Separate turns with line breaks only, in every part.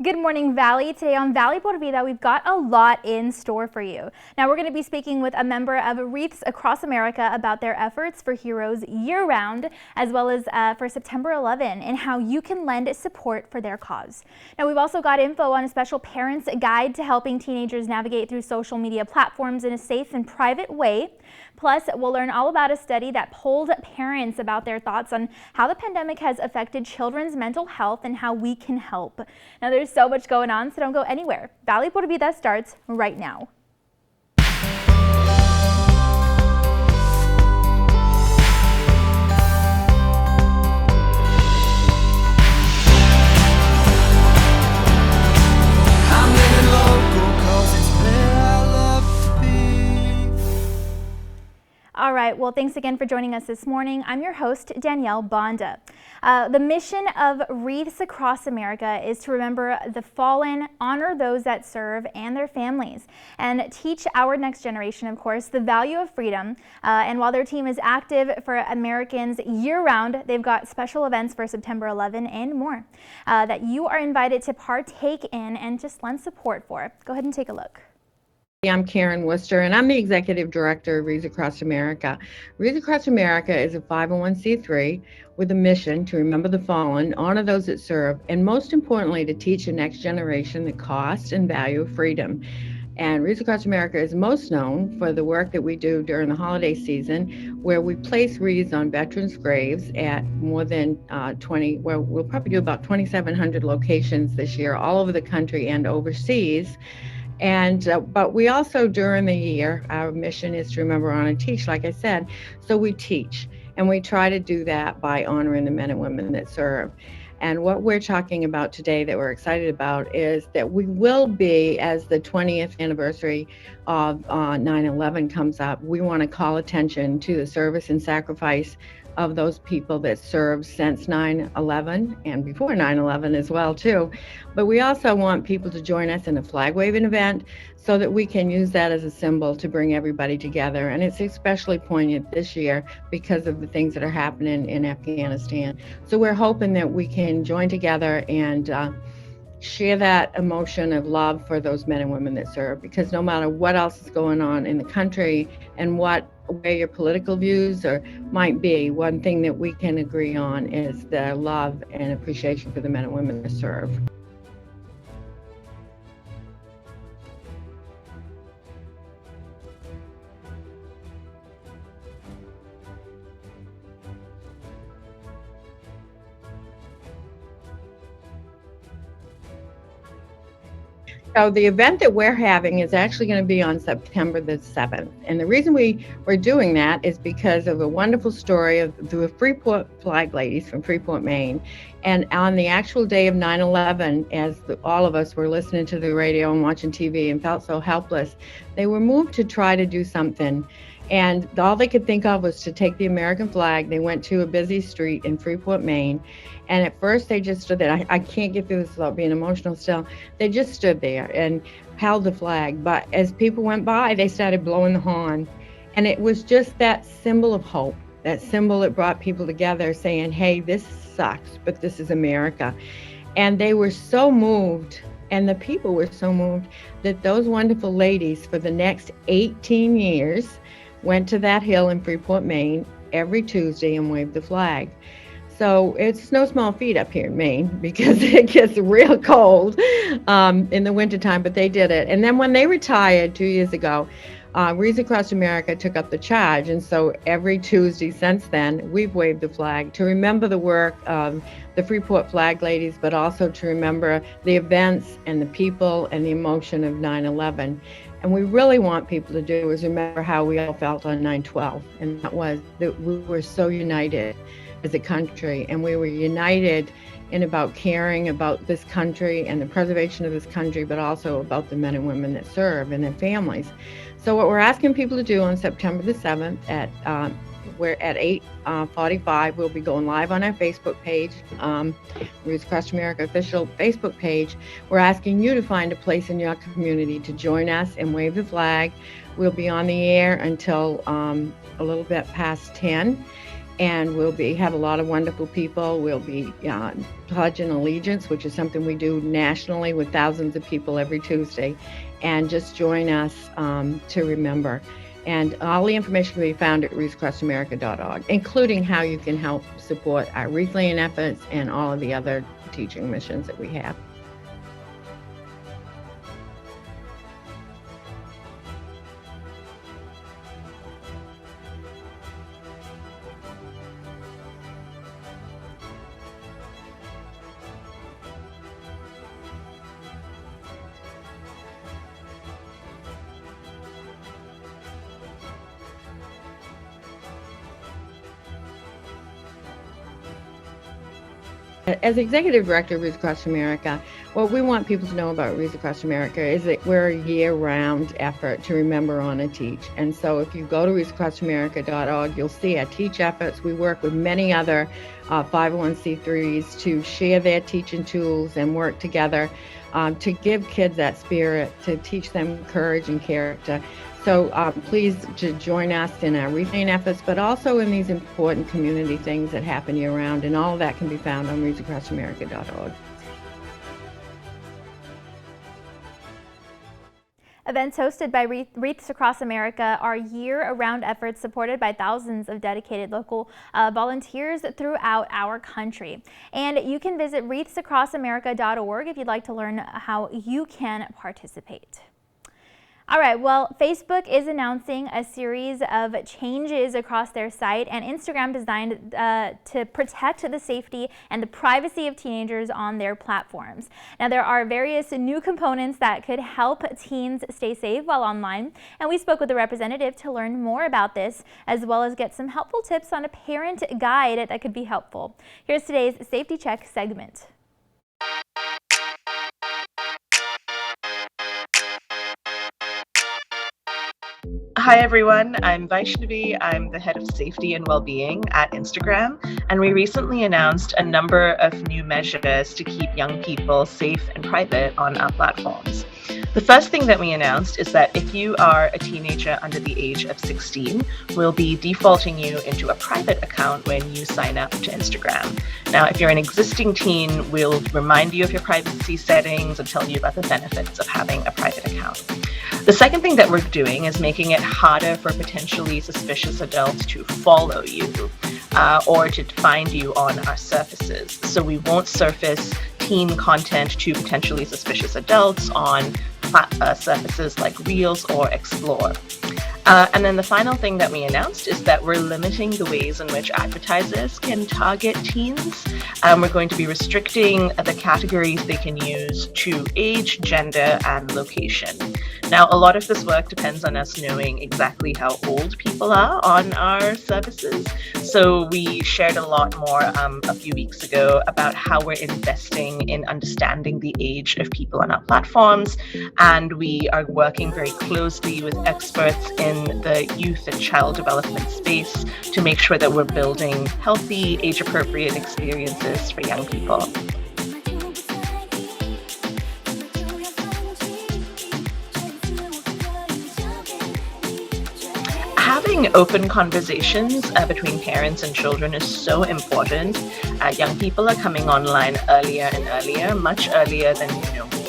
Good morning, Valley. Today on Valley por Vida, we've got a lot in store for you. Now, we're going to be speaking with a member of Wreaths Across America about their efforts for heroes year-round, as well as for September 11, and how you can lend support for their cause. Now, we've also got info on a special parents' guide to helping teenagers navigate through social media platforms in a safe and private way. Plus, we'll learn all about a study that polled parents about their thoughts on how the pandemic has affected children's mental health and how we can help. Now, there's so much going on, so don't go anywhere. Valley por Vida starts right now. All right, well, thanks again for joining us this morning. I'm your host, Danielle Banda. The mission of Wreaths Across America is to remember the fallen, honor those that serve and their families, and teach our next generation, of course, the value of freedom. And while their team is active for Americans year-round, they've got special events for September 11 and more that you are invited to partake in and just lend support for. Go ahead and take a look.
I'm Karen Worcester, and I'm the Executive Director of Wreaths Across America. Wreaths Across America is a 501c3 with a mission to remember the fallen, honor those that serve, and most importantly, to teach the next generation the cost and value of freedom. And Wreaths Across America is most known for the work that we do during the holiday season, where we place wreaths on veterans' graves at more than we'll probably do about 2,700 locations this year, all over the country and overseas. And but we also, during the year, our mission is to remember, honor, and teach, like I said. So we teach, and we try to do that by honoring the men and women that serve. And what we're talking about today that we're excited about is that we will be, as the 20th anniversary of 9/11 comes up, we want to call attention to the service and sacrifice of those people that served since 9/11 and before 9/11 as well too. But we also want people to join us in a flag waving event so that we can use that as a symbol to bring everybody together. And it's especially poignant this year because of the things that are happening in Afghanistan. So we're hoping that we can join together and share that emotion of love for those men and women that serve, because no matter what else is going on in the country and where your political views might be, one thing that we can agree on is the love and appreciation for the men and women that serve. So the event that we're having is actually going to be on September the 7th. And the reason we're doing that is because of a wonderful story of the Freeport flag ladies from Freeport, Maine. And on the actual day of 9/11, as all of us were listening to the radio and watching TV and felt so helpless, they were moved to try to do something. And all they could think of was to take the American flag. They went to a busy street in Freeport, Maine. And at first they just stood there. I can't get through this without being emotional still. They just stood there and held the flag. But as people went by, they started blowing the horn. And it was just that symbol of hope, that symbol that brought people together saying, hey, this sucks, but this is America. And they were so moved, and the people were so moved, that those wonderful ladies for the next 18 years went to that hill in Freeport, Maine every Tuesday and waved the flag. So it's no small feat up here in Maine, because it gets real cold in the wintertime, but they did it. And then when they retired 2 years ago, Wreaths Across America took up the charge. And so every Tuesday since then, we've waved the flag to remember the work of the Freeport flag ladies, but also to remember the events and the people and the emotion of 9/11. And we really want people to do is remember how we all felt on 9/12. And that was that we were so united as a country, and we were united in about caring about this country and the preservation of this country, but also about the men and women that serve and their families. So what we're asking people to do on September the 7th we're at 8:45, we'll be going live on our Facebook page, Wreaths Across America official Facebook page. We're asking you to find a place in your community to join us and wave the flag. We'll be on the air until a little bit past 10. and we'll have a lot of wonderful people. We'll be pledging allegiance, which is something we do nationally with thousands of people every Tuesday, and just join us to remember. And all the information can be found at wreathsacrossamerica.org, including how you can help support our wreath-laying efforts and all of the other teaching missions that we have. As Executive Director of Wreaths Across America, what we want people to know about Wreaths Across America is that we're a year-round effort to remember, honor, teach. And so if you go to wreathsacrossamerica.org, you'll see our teach efforts. We work with many other 501c3s to share their teaching tools and work together to give kids that spirit, to teach them courage and character. So please join us in our wreath-laying efforts, but also in these important community things that happen year-round, and all of that can be found on wreathsacrossamerica.org.
Events hosted by Wreaths Across America are year-round efforts supported by thousands of dedicated local volunteers throughout our country. And you can visit wreathsacrossamerica.org if you'd like to learn how you can participate. All right, well, Facebook is announcing a series of changes across their site, and Instagram designed to protect the safety and the privacy of teenagers on their platforms. Now, there are various new components that could help teens stay safe while online, and we spoke with a representative to learn more about this, as well as get some helpful tips on a parent guide that could be helpful. Here's today's Safety Check segment.
Hi everyone, I'm Vaishnavi. I'm the head of safety and well-being at Instagram, and we recently announced a number of new measures to keep young people safe and private on our platforms. The first thing that we announced is that if you are a teenager under the age of 16, we'll be defaulting you into a private account when you sign up to Instagram. Now, if you're an existing teen, we'll remind you of your privacy settings and tell you about the benefits of having a private account. The second thing that we're doing is making it harder for potentially suspicious adults to follow you or to find you on our surfaces. So we won't surface teen content to potentially suspicious adults on surfaces like Reels or Explore. And then the final thing that we announced is that we're limiting the ways in which advertisers can target teens. We're going to be restricting the categories they can use to age, gender, and location. Now, a lot of this work depends on us knowing exactly how old people are on our services. So we shared a lot more a few weeks ago about how we're investing in understanding the age of people on our platforms. And we are working very closely with experts in the youth and child development space to make sure that we're building healthy, age-appropriate experiences for young people. Having open conversations between parents and children is so important. Young people are coming online earlier and earlier, much earlier than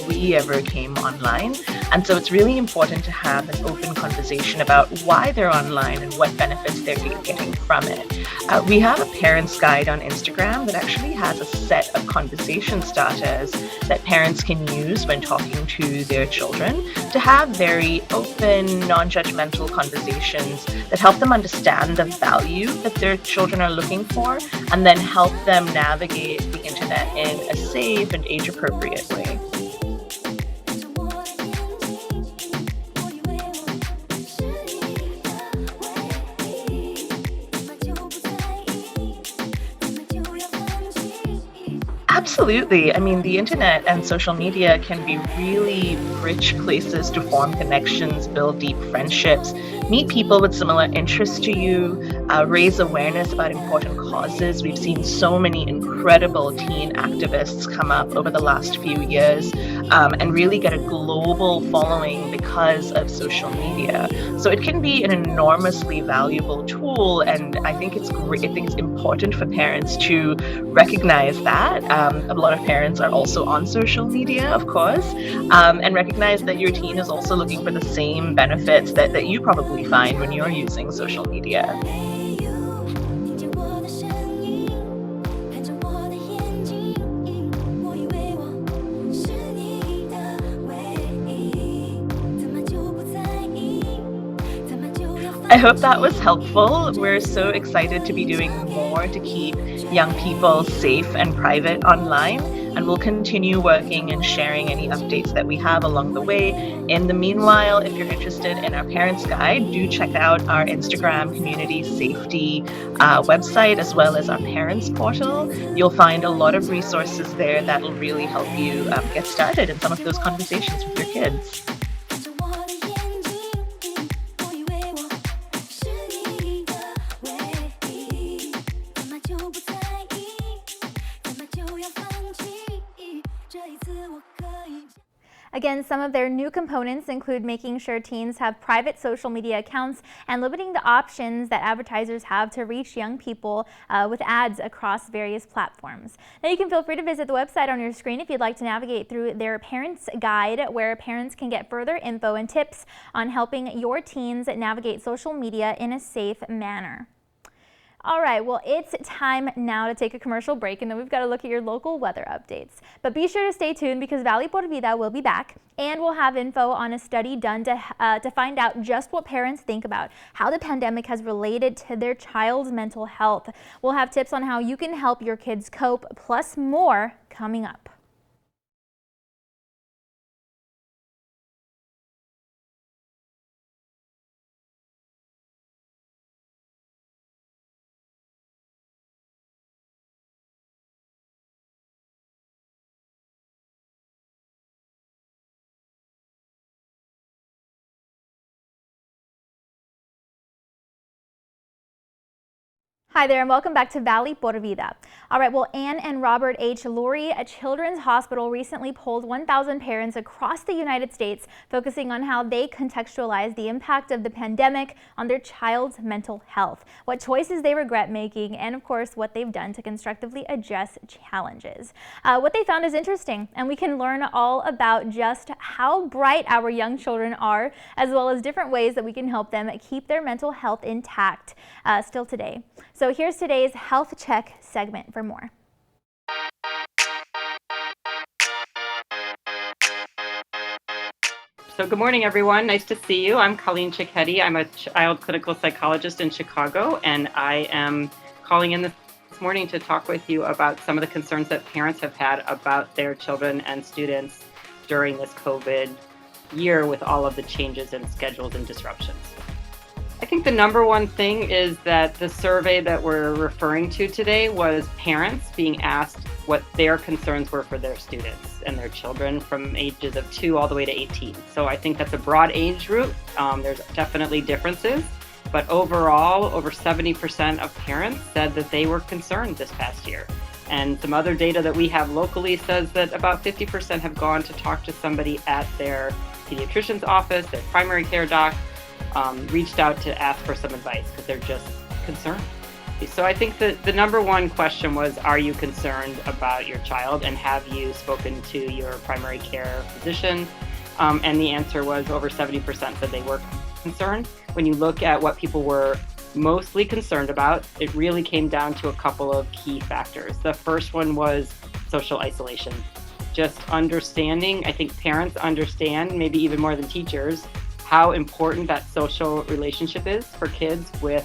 we ever came online. And so it's really important to have an open conversation about why they're online and what benefits they're getting from it. We have a parent's guide on Instagram that actually has a set of conversation starters that parents can use when talking to their children to have very open, non-judgmental conversations that help them understand the value that their children are looking for and then help them navigate the internet in a safe and age-appropriate way. Absolutely. I mean, the internet and social media can be really rich places to form connections, build deep friendships, meet people with similar interests to you, raise awareness about important causes. We've seen so many incredible teen activists come up over the last few years and really get a global following because of social media. So it can be an enormously valuable tool, and I think it's great. I think it's important for parents to recognize that. A lot of parents are also on social media, of course, and recognize that your teen is also looking for the same benefits that you probably find when you're using social media. I hope that was helpful. We're so excited to be doing more to keep young people safe and private online, and we'll continue working and sharing any updates that we have along the way. In the meanwhile, if you're interested in our Parents Guide, do check out our Instagram community safety website, as well as our Parents Portal. You'll find a lot of resources there that'll really help you get started in some of those conversations with your kids.
Again, some of their new components include making sure teens have private social media accounts and limiting the options that advertisers have to reach young people with ads across various platforms. Now, you can feel free to visit the website on your screen if you'd like to navigate through their Parents Guide, where parents can get further info and tips on helping your teens navigate social media in a safe manner. All right, well, it's time now to take a commercial break, and then we've got to look at your local weather updates. But be sure to stay tuned, because Valley Por Vida will be back, and we'll have info on a study done to find out just what parents think about how the pandemic has related to their child's mental health. We'll have tips on how you can help your kids cope, plus more coming up. Hi there, and welcome back to Valley Por Vida. All right, well, Ann and Robert H. Lurie Children's Hospital recently polled 1,000 parents across the United States, focusing on how they contextualize the impact of the pandemic on their child's mental health, what choices they regret making, and of course, what they've done to constructively address challenges. What they found is interesting, and we can learn all about just how bright our young children are, as well as different ways that we can help them keep their mental health intact still today. So here's today's Health Check segment for more.
So good morning, everyone. Nice to see you. I'm Colleen Cicchetti. I'm a child clinical psychologist in Chicago, and I am calling in this morning to talk with you about some of the concerns that parents have had about their children and students during this COVID year with all of the changes in schedules and disruptions. I think the number one thing is that the survey that we're referring to today was parents being asked what their concerns were for their students and their children from ages of 2 all the way to 18. So I think that's a broad age group. There's definitely differences, but overall, over 70% of parents said that they were concerned this past year. And some other data that we have locally says that about 50% have gone to talk to somebody at their pediatrician's office, their primary care doc, reached out to ask for some advice because they're just concerned. So I think that the number one question was, are you concerned about your child, and have you spoken to your primary care physician? And the answer was over 70% said they were concerned. When you look at what people were mostly concerned about, it really came down to a couple of key factors. The first one was social isolation. Just understanding, I think parents understand, maybe even more than teachers, how important that social relationship is for kids with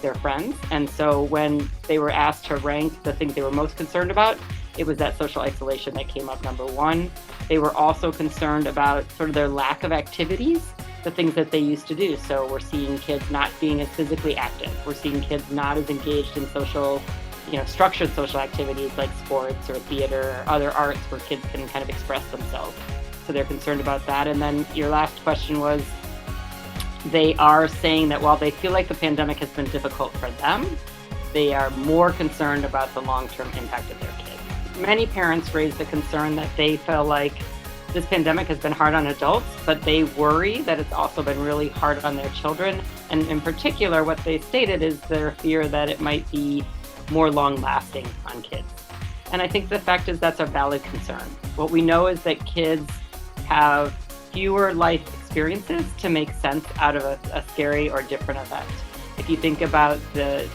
their friends. And so when they were asked to rank the things they were most concerned about, it was that social isolation that came up number one. They were also concerned about sort of their lack of activities, the things that they used to do. So we're seeing kids not being as physically active. We're seeing kids not as engaged in social, structured social activities like sports or theater or other arts where kids can kind of express themselves. So they're concerned about that. And then your last question was, they are saying that while they feel like the pandemic has been difficult for them, they are more concerned about the long-term impact of their kids. Many parents raised the concern that they feel like this pandemic has been hard on adults, but they worry that it's also been really hard on their children. And in particular, what they stated is their fear that it might be more long-lasting on kids. And I think the fact is that's a valid concern. What we know is that kids have fewer life experiences to make sense out of a scary or different event. If you think about the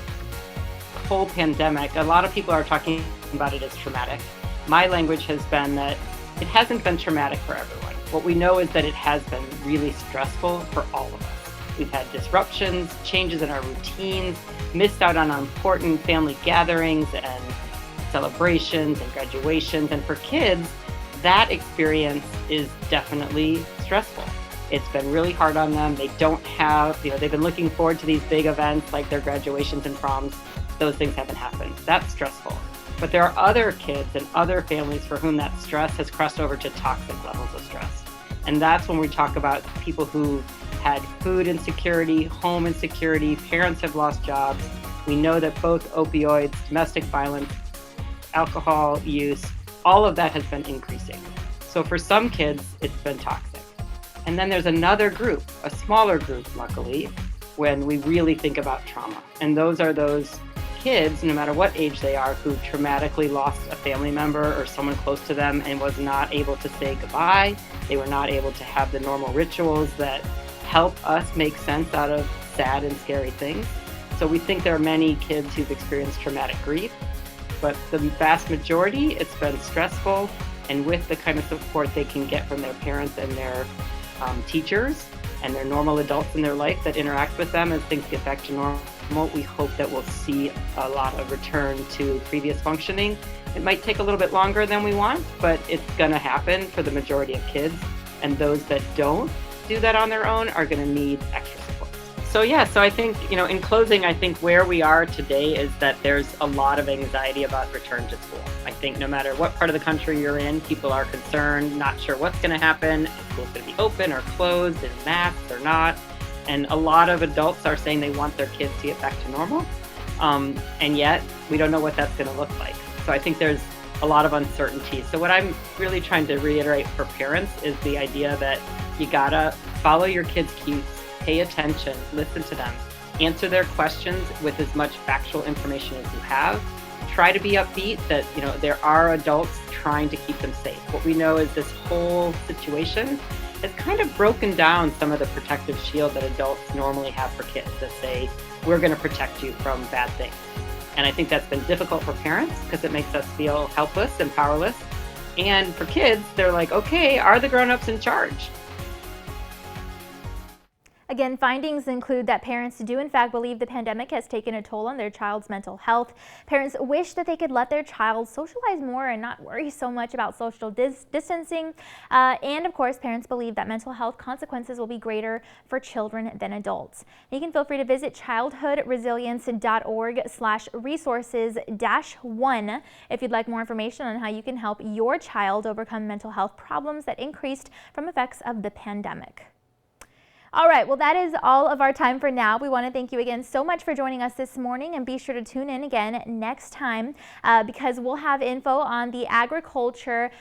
whole pandemic, a lot of people are talking about it as traumatic. My language has been that it hasn't been traumatic for everyone. What we know is that it has been really stressful for all of us. We've had disruptions, changes in our routines, missed out on important family gatherings and celebrations and graduations. And for kids, that experience is definitely stressful. It's been really hard on them. They don't have, they've been looking forward to these big events like their graduations and proms. Those things haven't happened. That's stressful. But there are other kids and other families for whom that stress has crossed over to toxic levels of stress. And that's when we talk about people who had food insecurity, home insecurity, parents have lost jobs. We know that both opioids, domestic violence, alcohol use, all of that has been increasing. So for some kids, it's been toxic. And then there's another group, a smaller group, luckily, when we really think about trauma. And those are those kids, no matter what age they are, who traumatically lost a family member or someone close to them and was not able to say goodbye. They were not able to have the normal rituals that help us make sense out of sad and scary things. So we think there are many kids who've experienced traumatic grief, but the vast majority, it's been stressful, and with the kind of support they can get from their parents and their teachers and their normal adults in their life that interact with them as things get back to normal, we hope that we'll see a lot of return to previous functioning. It might take a little bit longer than we want, but it's going to happen for the majority of kids, and those that don't do that on their own are going to need extra support. So I think, in closing, I think where we are today is that there's a lot of anxiety about return to school. I think no matter what part of the country you're in, people are concerned, not sure what's going to happen, if school's going to be open or closed, and masks or not. And a lot of adults are saying they want their kids to get back to normal. And yet we don't know what that's going to look like. So I think there's a lot of uncertainty. So what I'm really trying to reiterate for parents is the idea that you gotta follow your kids' cues, pay attention, listen to them, answer their questions with as much factual information as you have. Try to be upbeat that, there are adults trying to keep them safe. What we know is this whole situation has kind of broken down some of the protective shield that adults normally have for kids that say, we're going to protect you from bad things. And I think that's been difficult for parents because it makes us feel helpless and powerless. And for kids, they're like, okay, are the grown-ups in charge?
Again, findings include that parents do in fact believe the pandemic has taken a toll on their child's mental health. Parents wish that they could let their child socialize more and not worry so much about social distancing. And of course, parents believe that mental health consequences will be greater for children than adults. You can feel free to visit childhoodresilience.org/resources-1 if you'd like more information on how you can help your child overcome mental health problems that increased from effects of the pandemic. All right, well, that is all of our time for now. We want to thank you again so much for joining us this morning, and be sure to tune in again next time because we'll have info on the agriculture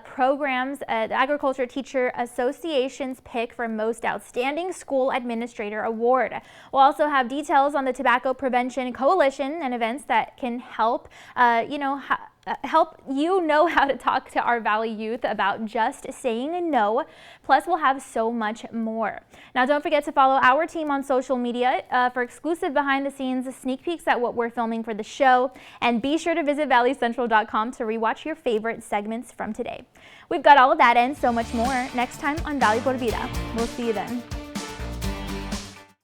programs, the Agriculture Teacher Association's pick for Most Outstanding School Administrator Award. We'll also have details on the Tobacco Prevention Coalition and events that can help, help you know how to talk to our Valley youth about just saying no. Plus, we'll have so much more. Now, don't forget to follow our team on social media for exclusive behind-the-scenes sneak peeks at what we're filming for the show. And be sure to visit valleycentral.com to rewatch your favorite segments from today. We've got all of that and so much more next time on Valley por Vida. We'll see you then.